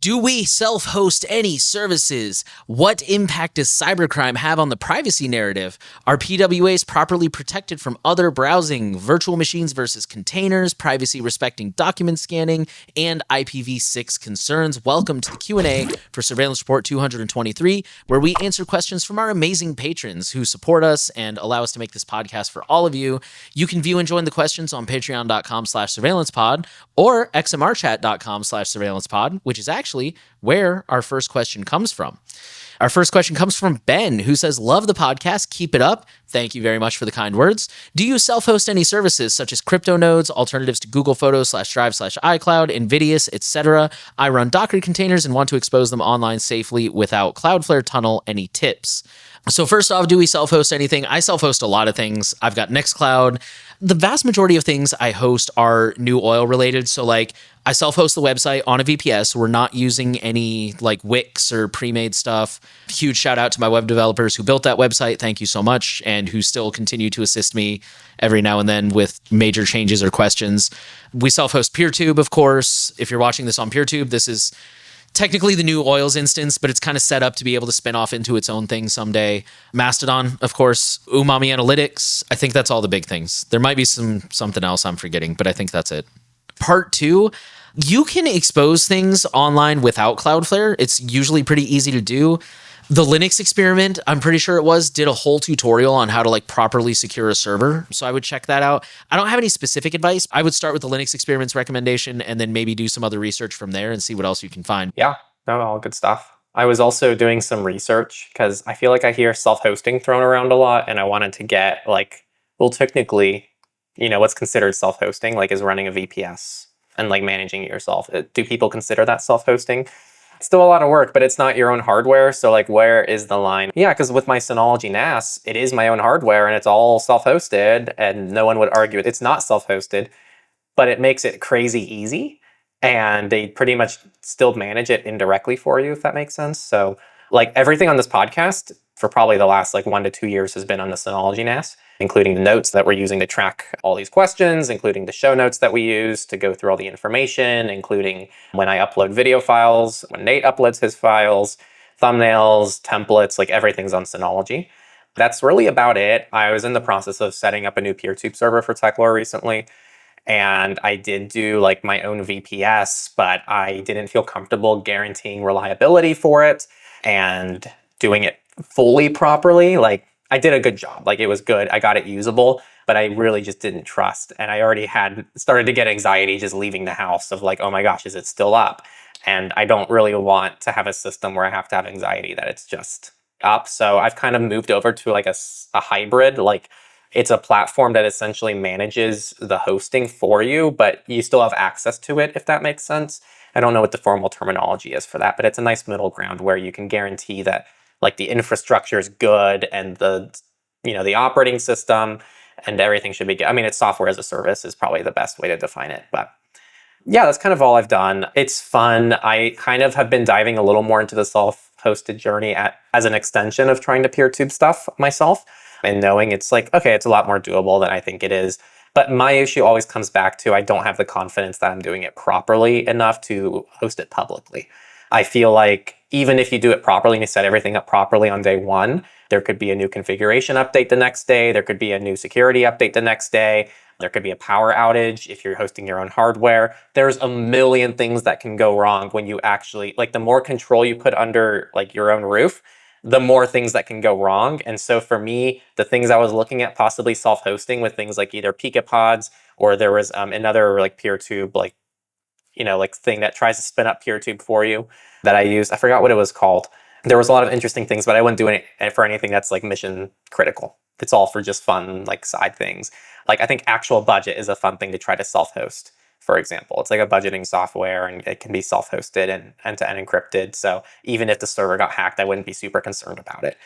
Do we self-host any services? What impact does cybercrime have on the privacy narrative? Are PWAs properly protected from other browsing, virtual machines versus containers, privacy-respecting document scanning, and IPv6 concerns? Welcome to the Q&A for Surveillance Report 223, where we answer questions from our amazing patrons who support us and allow us to make this podcast for all of you. You can view and join the questions on patreon.com/surveillancepod or xmrchat.com/surveillancepod, which is actually where our first question comes from. Our first question comes from Ben, who says, "Love the podcast. Keep it up." Thank you very much for the kind words. Do you self-host any services such as crypto nodes, alternatives to Google Photos /Drive/iCloud, Nvidius, etc.? I run Docker containers and want to expose them online safely without Cloudflare Tunnel. Any tips? So first off, do we self-host anything? I self-host a lot of things. I've got Nextcloud. The vast majority of things I host are New Oil related. So like I self-host the website on a VPS. We're not using any like Wix or pre-made stuff. Huge shout out to my web developers who built that website. Thank you so much. And who still continue to assist me every now and then with major changes or questions. We self-host PeerTube, of course. If you're watching this on PeerTube, this is technically the New Oil's instance, but it's kind of set up to be able to spin off into its own thing someday. Mastodon, of course, Umami Analytics. I think that's all the big things. There might be something else I'm forgetting, but I think that's it. Part 2, you can expose things online without Cloudflare. It's usually pretty easy to do. The Linux experiment, I'm pretty sure it was, did a whole tutorial on how to like properly secure a server. So I would check that out. I don't have any specific advice. I would start with the Linux experiments recommendation and then maybe do some other research from there and see what else you can find. Yeah, no, all good stuff. I was also doing some research because I feel like I hear self-hosting thrown around a lot, and I wanted to get like, well, technically, what's considered self-hosting, like is running a VPS and like managing it yourself. Do people consider that self-hosting? It's still a lot of work, but it's not your own hardware. So like, where is the line? Yeah, because with my Synology NAS, it is my own hardware and it's all self-hosted, and no one would argue it's not self-hosted, but it makes it crazy easy. And they pretty much still manage it indirectly for you, if that makes sense. So like everything on this podcast for probably the last like 1 to 2 years has been on the Synology NAS, including the notes that we're using to track all these questions, including the show notes that we use to go through all the information, including when I upload video files, when Nate uploads his files, thumbnails, templates, like everything's on Synology. That's really about it. I was in the process of setting up a new PeerTube server for Techlore recently. And I did do like my own VPS, but I didn't feel comfortable guaranteeing reliability for it and doing it fully properly. Like I did a good job, like it was good. I got it usable, but I really just didn't trust. And I already had started to get anxiety just leaving the house of like, oh my gosh, is it still up? And I don't really want to have a system where I have to have anxiety that it's just up. So I've kind of moved over to like a hybrid, like it's a platform that essentially manages the hosting for you, but you still have access to it, if that makes sense. I don't know what the formal terminology is for that, but it's a nice middle ground where you can guarantee that like the infrastructure is good and the operating system and everything should be good. I mean, it's software as a service is probably the best way to define it, but yeah, that's kind of all I've done. It's fun. I kind of have been diving a little more into the self-hosted journey as an extension of trying to PeerTube stuff myself. And knowing it's like, okay, it's a lot more doable than I think it is. But my issue always comes back to I don't have the confidence that I'm doing it properly enough to host it publicly. I feel like even if you do it properly and you set everything up properly on day one, there could be a new configuration update the next day. There could be a new security update the next day. There could be a power outage if you're hosting your own hardware. There's a million things that can go wrong when you actually, like the more control you put under like your own roof, the more things that can go wrong. And so for me, the things I was looking at possibly self-hosting with things like either PicoPods or there was another like PeerTube, like thing that tries to spin up PeerTube for you that I used. I forgot what it was called. There was a lot of interesting things, but I wouldn't do it for anything that's like mission critical. It's all for just fun, like side things. Like I think Actual Budget is a fun thing to try to self-host. For example, it's like a budgeting software and it can be self-hosted and end-to-end encrypted. So even if the server got hacked, I wouldn't be super concerned about it.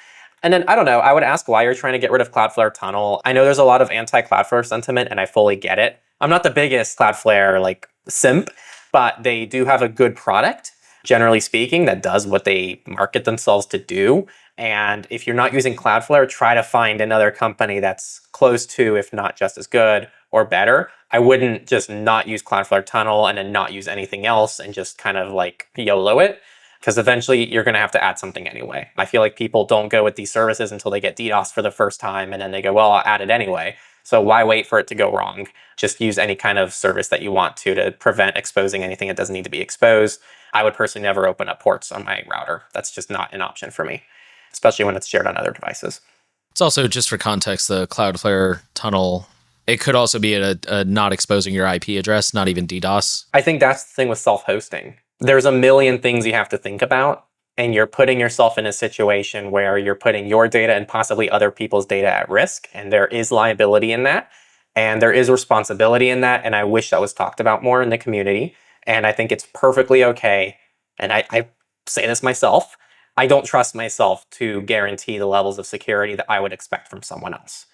And then, I don't know, I would ask why you're trying to get rid of Cloudflare Tunnel. I know there's a lot of anti-Cloudflare sentiment and I fully get it. I'm not the biggest Cloudflare like simp, but they do have a good product, generally speaking, that does what they market themselves to do. And if you're not using Cloudflare, try to find another company that's close to, if not just as good, or better, I wouldn't just not use Cloudflare Tunnel and then not use anything else and just kind of like YOLO it. Because eventually you're going to have to add something anyway. I feel like people don't go with these services until they get DDoS for the first time, and then they go, well, I'll add it anyway. So why wait for it to go wrong? Just use any kind of service that you want to prevent exposing anything that doesn't need to be exposed. I would personally never open up ports on my router. That's just not an option for me, especially when it's shared on other devices. It's also, just for context, the Cloudflare tunnel, it could also be a not exposing your IP address, not even DDoS. I think that's the thing with self-hosting. There's a million things you have to think about, and you're putting yourself in a situation where you're putting your data and possibly other people's data at risk, and there is liability in that, and there is responsibility in that, and I wish that was talked about more in the community, and I think it's perfectly okay, and I say this myself, I don't trust myself to guarantee the levels of security that I would expect from someone else.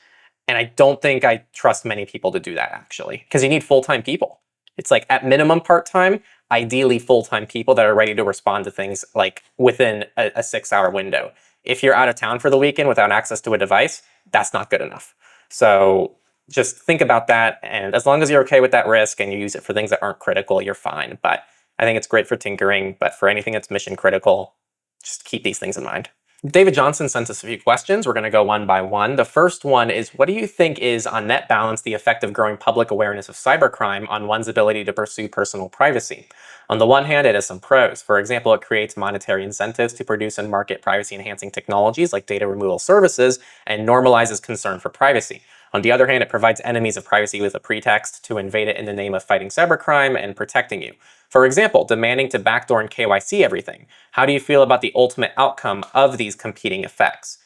And I don't think I trust many people to do that, actually, because you need full-time people. It's like at minimum part-time, ideally full-time people that are ready to respond to things like within a 6-hour window. If you're out of town for the weekend without access to a device, that's not good enough. So just think about that. And as long as you're okay with that risk and you use it for things that aren't critical, you're fine. But I think it's great for tinkering, but for anything that's mission critical, just keep these things in mind. David Johnson sent us a few questions. We're going to go one by one. The first one is, what do you think is, on net balance, the effect of growing public awareness of cybercrime on one's ability to pursue personal privacy? On the one hand, it has some pros. For example, it creates monetary incentives to produce and market privacy-enhancing technologies like data removal services and normalizes concern for privacy. On the other hand, it provides enemies of privacy with a pretext to invade it in the name of fighting cybercrime and protecting you. For example, demanding to backdoor and KYC everything. How do you feel about the ultimate outcome of these competing effects?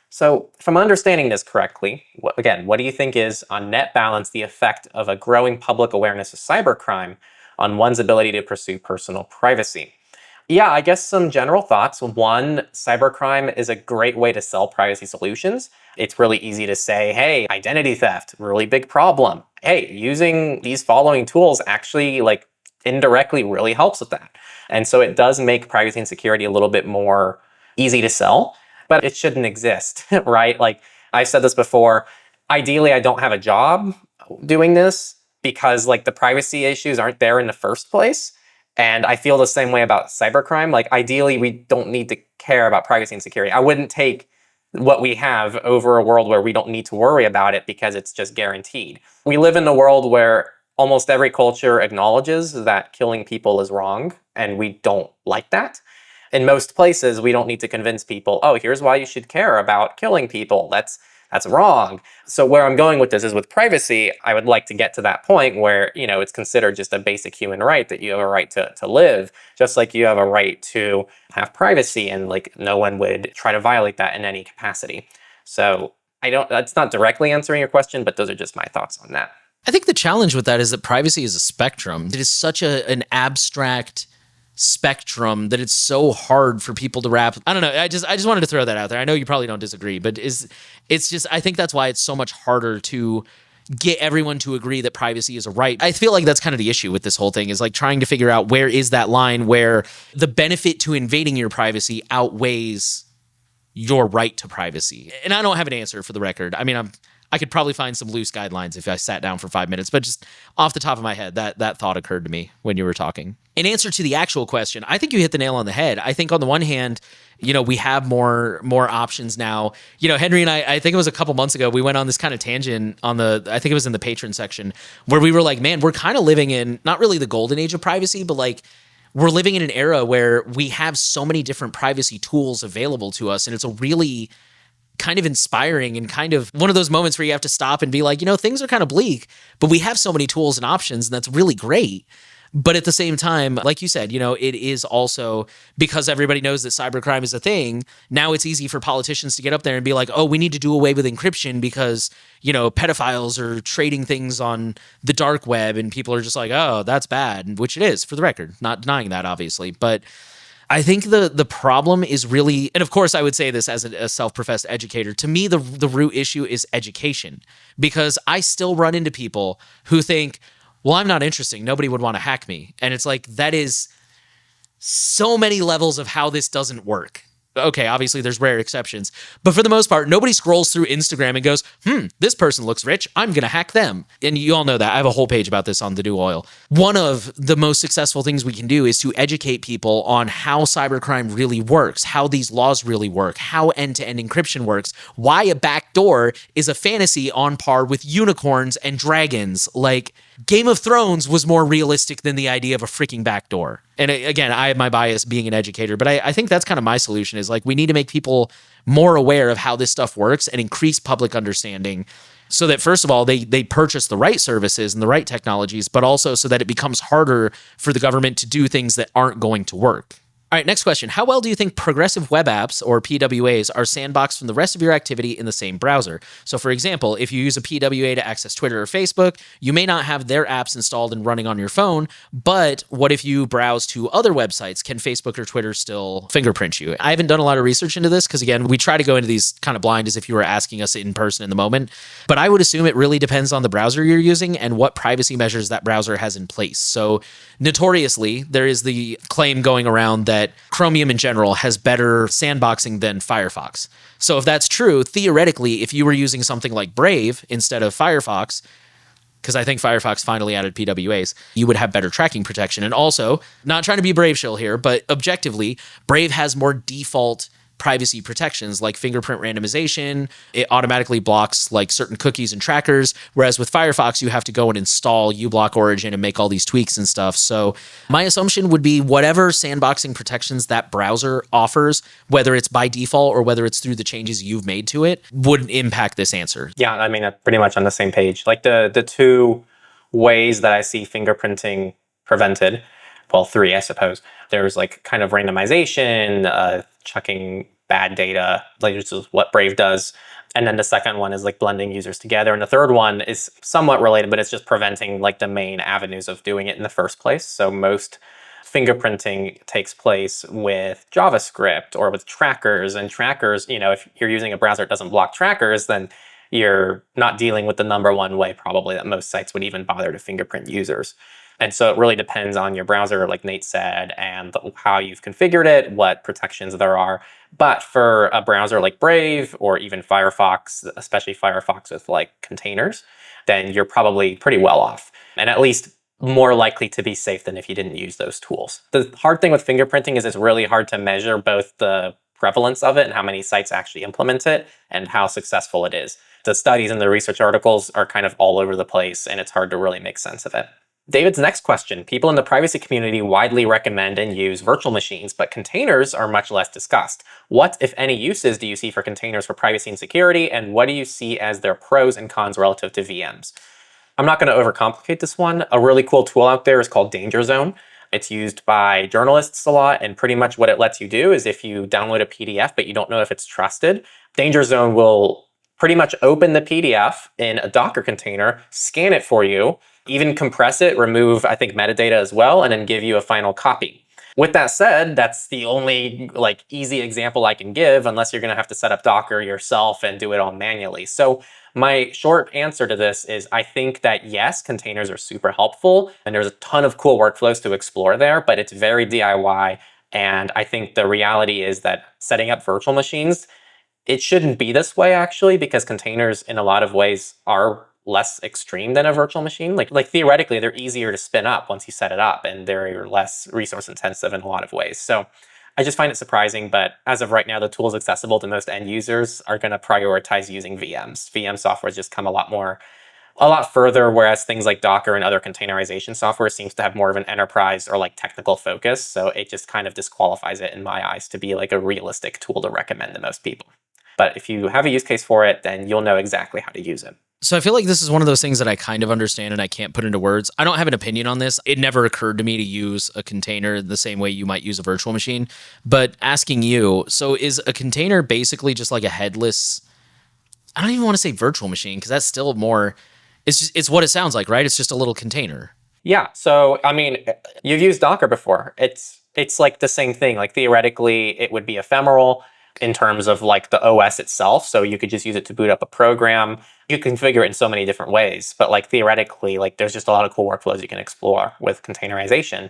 So if I'm understanding this correctly, again, what do you think is, on net balance, the effect of a growing public awareness of cybercrime on one's ability to pursue personal privacy? Yeah, I guess some general thoughts. One, cybercrime is a great way to sell privacy solutions. It's really easy to say, hey, identity theft, really big problem. Hey, using these following tools actually indirectly really helps with that. And so it does make privacy and security a little bit more easy to sell, but it shouldn't exist, right? Like I've said this before, ideally I don't have a job doing this because the privacy issues aren't there in the first place. And I feel the same way about cybercrime. Like ideally we don't need to care about privacy and security. I wouldn't take what we have over a world where we don't need to worry about it because it's just guaranteed. We live in a world where almost every culture acknowledges that killing people is wrong, and we don't like that. In most places, we don't need to convince people, oh, here's why you should care about killing people. That's wrong. So where I'm going with this is with privacy, I would like to get to that point where, it's considered just a basic human right that you have a right to live, just like you have a right to have privacy, and no one would try to violate that in any capacity. So that's not directly answering your question, but those are just my thoughts on that. I think the challenge with that is that privacy is a spectrum. It is such an abstract spectrum that it's so hard for people to wrap. I don't know. I just wanted to throw that out there. I know you probably don't disagree, but it's just, I think that's why it's so much harder to get everyone to agree that privacy is a right. I feel like that's kind of the issue with this whole thing, is trying to figure out where is that line where the benefit to invading your privacy outweighs your right to privacy. And I don't have an answer, for the record. I mean, I could probably find some loose guidelines if I sat down for 5 minutes, but just off the top of my head, that thought occurred to me when you were talking. In answer to the actual question, I think you hit the nail on the head. I think on the one hand, we have more options now. Henry and I think it was a couple months ago, we went on this kind of tangent I think it was in the patron section, where we were like, man, we're kind of living in not really the golden age of privacy, but we're living in an era where we have so many different privacy tools available to us. And it's a really kind of inspiring and kind of one of those moments where you have to stop and be like, things are kind of bleak, but we have so many tools and options, and that's really great. But at the same time, like you said, it is also, because everybody knows that cybercrime is a thing, now it's easy for politicians to get up there and be like, oh, we need to do away with encryption because, pedophiles are trading things on the dark web, and people are just like, oh, that's bad, which it is, for the record, not denying that, obviously. But I think the problem is really, and of course I would say this as a self-professed educator, to me the root issue is education, because I still run into people who think, well, I'm not interesting, nobody would want to hack me. And it's like, that is so many levels of how this doesn't work. Okay, obviously there's rare exceptions, but for the most part, nobody scrolls through Instagram and goes, this person looks rich, I'm going to hack them. And you all know that. I have a whole page about this on The New Oil. One of the most successful things we can do is to educate people on how cybercrime really works, how these laws really work, how end-to-end encryption works, why a backdoor is a fantasy on par with unicorns and dragons. Like, Game of Thrones was more realistic than the idea of a freaking backdoor. And again, I have my bias being an educator, but I think that's kind of my solution is like, we need to make people more aware of how this stuff works and increase public understanding so that, first of all, they purchase the right services and the right technologies, but also so that it becomes harder for the government to do things that aren't going to work. All right, next question. How well do you think progressive web apps, or PWAs, are sandboxed from the rest of your activity in the same browser? So for example, if you use a PWA to access Twitter or Facebook, you may not have their apps installed and running on your phone, but what if you browse to other websites? Can Facebook or Twitter still fingerprint you? I haven't done a lot of research into this because, again, we try to go into these kind of blind as if you were asking us in person in the moment, but I would assume it really depends on the browser you're using and what privacy measures that browser has in place. So notoriously, there is the claim going around that Chromium in general has better sandboxing than Firefox. So if that's true, theoretically, if you were using something like Brave instead of Firefox, because I think Firefox finally added PWAs, you would have better tracking protection. And also, not trying to be Brave shill here, but objectively, Brave has more default privacy protections like fingerprint randomization. It automatically blocks like certain cookies and trackers, whereas with Firefox, you have to go and install uBlock Origin and make all these tweaks and stuff. So my assumption would be whatever sandboxing protections that browser offers, whether it's by default or whether it's through the changes you've made to it, would impact this answer. Yeah, I mean, I'm pretty much on the same page. Like the two ways that I see fingerprinting prevented, well, three, I suppose. There's like kind of randomization, chucking bad data, like this is what Brave does. And then the second one is like blending users together. And the third one is somewhat related, but it's just preventing like the main avenues of doing it in the first place. So most fingerprinting takes place with JavaScript or with trackers. And trackers, if you're using a browser that doesn't block trackers, then you're not dealing with the number one way probably that most sites would even bother to fingerprint users. And so it really depends on your browser, like Nate said, and how you've configured it, what protections there are. But for a browser like Brave or even Firefox, especially Firefox with like containers, then you're probably pretty well off and at least more likely to be safe than if you didn't use those tools. The hard thing with fingerprinting is it's really hard to measure both the prevalence of it and how many sites actually implement it and how successful it is. The studies and the research articles are kind of all over the place and it's hard to really make sense of it. David's next question. People in the privacy community widely recommend and use virtual machines, but containers are much less discussed. What, if any, uses do you see for containers for privacy and security, and what do you see as their pros and cons relative to VMs? I'm not going to overcomplicate this one. A really cool tool out there is called Danger Zone. It's used by journalists a lot, and pretty much what it lets you do is if you download a PDF, but you don't know if it's trusted, Danger Zone will pretty much open the PDF in a Docker container, scan it for you, even compress it, remove, I think, metadata as well, and then give you a final copy. With that said, that's the only like easy example I can give, unless you're going to have to set up Docker yourself and do it all manually. So my short answer to this is I think that yes, containers are super helpful, and there's a ton of cool workflows to explore there, but it's very DIY. And I think the reality is that setting up virtual machines, it shouldn't be this way actually, because containers in a lot of ways are less extreme than a virtual machine. Like theoretically, they're easier to spin up once you set it up, and they're less resource intensive in a lot of ways. So I just find it surprising, but as of right now, the tools accessible to most end users are going to prioritize using VMs. VM software has just come a lot further, whereas things like Docker and other containerization software seems to have more of an enterprise or like technical focus. So it just kind of disqualifies it in my eyes to be like a realistic tool to recommend to most people. But if you have a use case for it, then you'll know exactly how to use it. So I feel like this is one of those things that I kind of understand and I can't put into words. I don't have an opinion on this. It never occurred to me to use a container the same way you might use a virtual machine. But asking you, so is a container basically just like a headless, I don't even want to say virtual machine because that's still more, it's what it sounds like, right? It's just a little container. Yeah. So, I mean, you've used Docker before. It's like the same thing. Like theoretically, it would be ephemeral in terms of like the OS itself. So you could just use it to boot up a program. You can configure it in so many different ways, but like theoretically, like there's just a lot of cool workflows you can explore with containerization.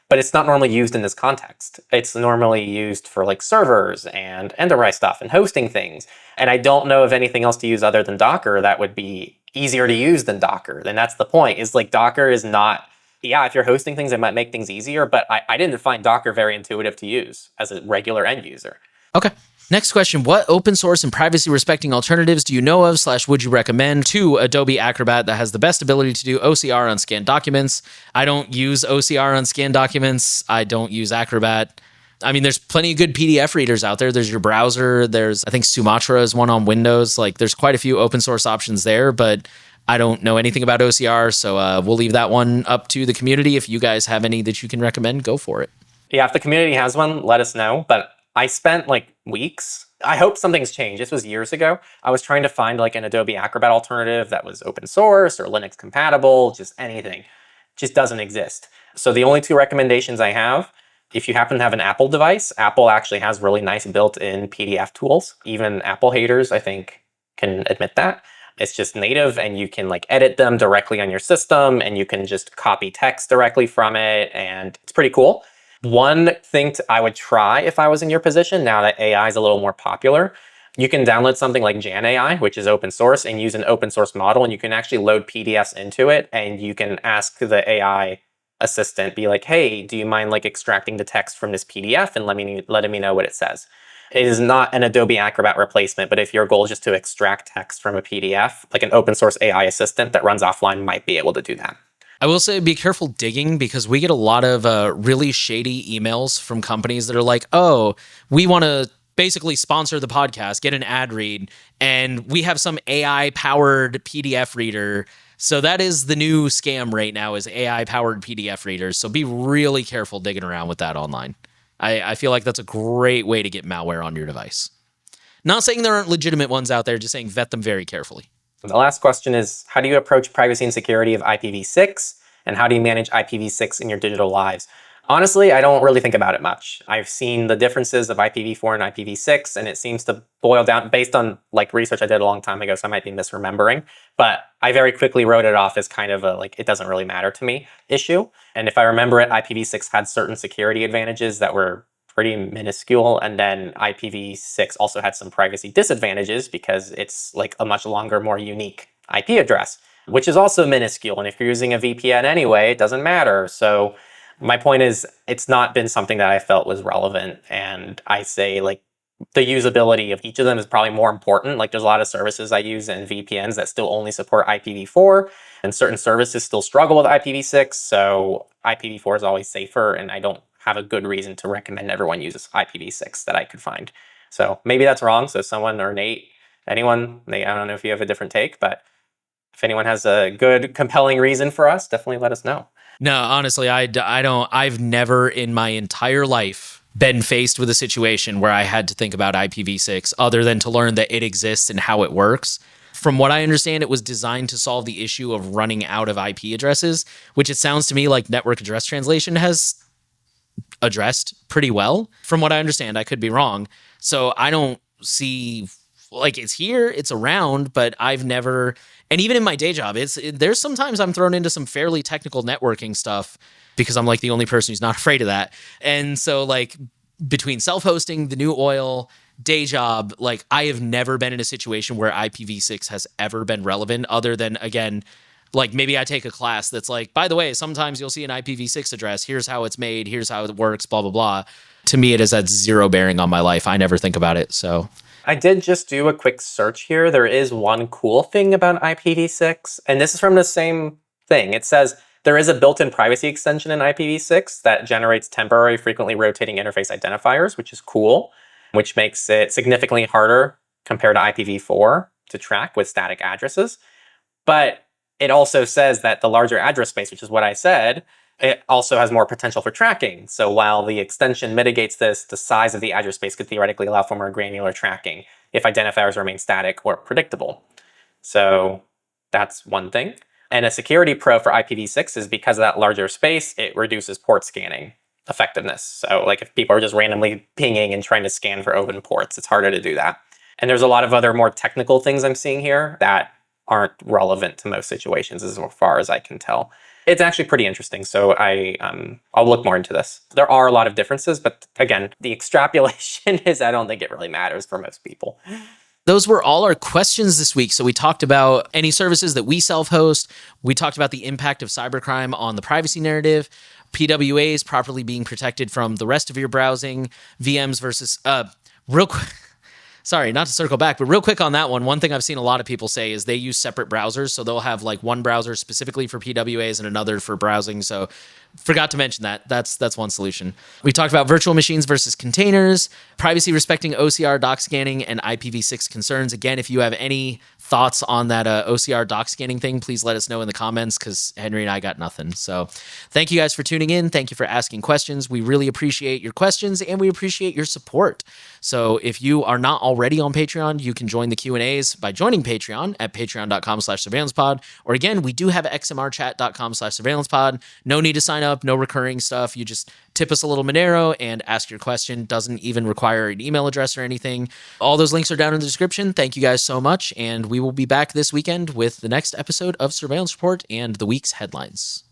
but it's not normally used in this context. It's normally used for like servers and enterprise stuff and hosting things. And I don't know of anything else to use other than Docker that would be easier to use than Docker. Then that's the point, is like Docker is not, yeah, if you're hosting things, it might make things easier, but I didn't find Docker very intuitive to use as a regular end user. Okay. Next question. What open source and privacy respecting alternatives do you know of / would you recommend to Adobe Acrobat that has the best ability to do OCR on scanned documents? I don't use OCR on scanned documents. I don't use Acrobat. I mean, there's plenty of good PDF readers out there. There's your browser. There's, I think Sumatra is one on Windows. Like, there's quite a few open source options there, but I don't know anything about OCR, so we'll leave that one up to the community. If you guys have any that you can recommend, go for it. Yeah, if the community has one, let us know. But I spent like weeks. I hope something's changed. This was years ago. I was trying to find like an Adobe Acrobat alternative that was open source or Linux compatible, just anything. Just doesn't exist. So the only two recommendations I have, if you happen to have an Apple device, Apple actually has really nice built-in PDF tools. Even Apple haters, I think, can admit that. It's just native and you can like edit them directly on your system and you can just copy text directly from it, and it's pretty cool. One thing I would try if I was in your position, now that AI is a little more popular, you can download something like Jan AI, which is open source, and use an open source model, and you can actually load PDFs into it, and you can ask the AI assistant, be like, hey, do you mind like extracting the text from this PDF and letting me know what it says? It is not an Adobe Acrobat replacement, but if your goal is just to extract text from a PDF, like an open source AI assistant that runs offline might be able to do that. I will say be careful digging, because we get a lot of really shady emails from companies that are like, oh, we want to basically sponsor the podcast, get an ad read, and we have some AI-powered PDF reader. So that is the new scam right now, is AI-powered PDF readers. So be really careful digging around with that online. I feel like that's a great way to get malware on your device. Not saying there aren't legitimate ones out there, just saying vet them very carefully. The last question is, how do you approach privacy and security of IPv6? And how do you manage IPv6 in your digital lives? Honestly, I don't really think about it much. I've seen the differences of IPv4 and IPv6, and it seems to boil down based on like research I did a long time ago, so I might be misremembering. But I very quickly wrote it off as kind of a like, it doesn't really matter to me issue. And if I remember it, IPv6 had certain security advantages that were pretty minuscule, and then IPv6 also had some privacy disadvantages because it's like a much longer, more unique IP address, which is also minuscule. And if you're using a VPN anyway, it doesn't matter. So my point is, it's not been something that I felt was relevant. And I say like the usability of each of them is probably more important. Like there's a lot of services I use and VPNs that still only support IPv4, and certain services still struggle with IPv6. So IPv4 is always safer, and I don't have a good reason to recommend everyone uses IPv6 that I could find. So maybe that's wrong. So someone, or Nate, anyone, I don't know if you have a different take, but if anyone has a good, compelling reason for us, definitely let us know. No, honestly, I don't. I've never in my entire life been faced with a situation where I had to think about IPv6 other than to learn that it exists and how it works. From what I understand, it was designed to solve the issue of running out of IP addresses, which it sounds to me like network address translation has addressed pretty well. From what I understand, I could be wrong. So I don't see, like, it's here, it's around, but I've never, and even in my day job, there's sometimes I'm thrown into some fairly technical networking stuff because I'm like the only person who's not afraid of that. And so like between self-hosting, the new oil, day job, like I have never been in a situation where IPv6 has ever been relevant, other than, again, like maybe I take a class that's like, by the way, sometimes you'll see an IPv6 address. Here's how it's made. Here's how it works, blah, blah, blah. To me, it has had zero bearing on my life. I never think about it. So I did just do a quick search here. There is one cool thing about IPv6, and this is from the same thing. It says there is a built-in privacy extension in IPv6 that generates temporary, frequently rotating interface identifiers, which is cool, which makes it significantly harder compared to IPv4 to track with static addresses. But it also says that the larger address space, which is what I said, it also has more potential for tracking. So while the extension mitigates this, the size of the address space could theoretically allow for more granular tracking if identifiers remain static or predictable. So that's one thing. And a security pro for IPv6 is because of that larger space, it reduces port scanning effectiveness. So like if people are just randomly pinging and trying to scan for open ports, it's harder to do that. And there's a lot of other more technical things I'm seeing here that aren't relevant to most situations as far as I can tell. It's actually pretty interesting. So I'll look more into this. There are a lot of differences, but again, the extrapolation is I don't think it really matters for most people. Those were all our questions this week. So we talked about any services that we self-host. We talked about the impact of cybercrime on the privacy narrative, PWAs properly being protected from the rest of your browsing, VMs versus real quick. Sorry, not to circle back, but real quick on that one thing I've seen a lot of people say is they use separate browsers. So they'll have like one browser specifically for PWAs and another for browsing. So forgot to mention that. That's one solution. We talked about virtual machines versus containers, privacy respecting OCR doc scanning, and IPv6 concerns. Again, if you have any thoughts on that OCR doc scanning thing, please let us know in the comments because Henry and I got nothing. So thank you guys for tuning in. Thank you for asking questions. We really appreciate your questions and we appreciate your support. So if you are not already on Patreon, you can join the Q&As by joining Patreon at patreon.com/surveillancepod. Or again, we do have xmrchat.com/surveillancepod. No need to sign up, no recurring stuff. You just tip us a little Monero and ask your question. Doesn't even require an email address or anything. All those links are down in the description. Thank you guys so much. And we will be back this weekend with the next episode of Surveillance Report and the week's headlines.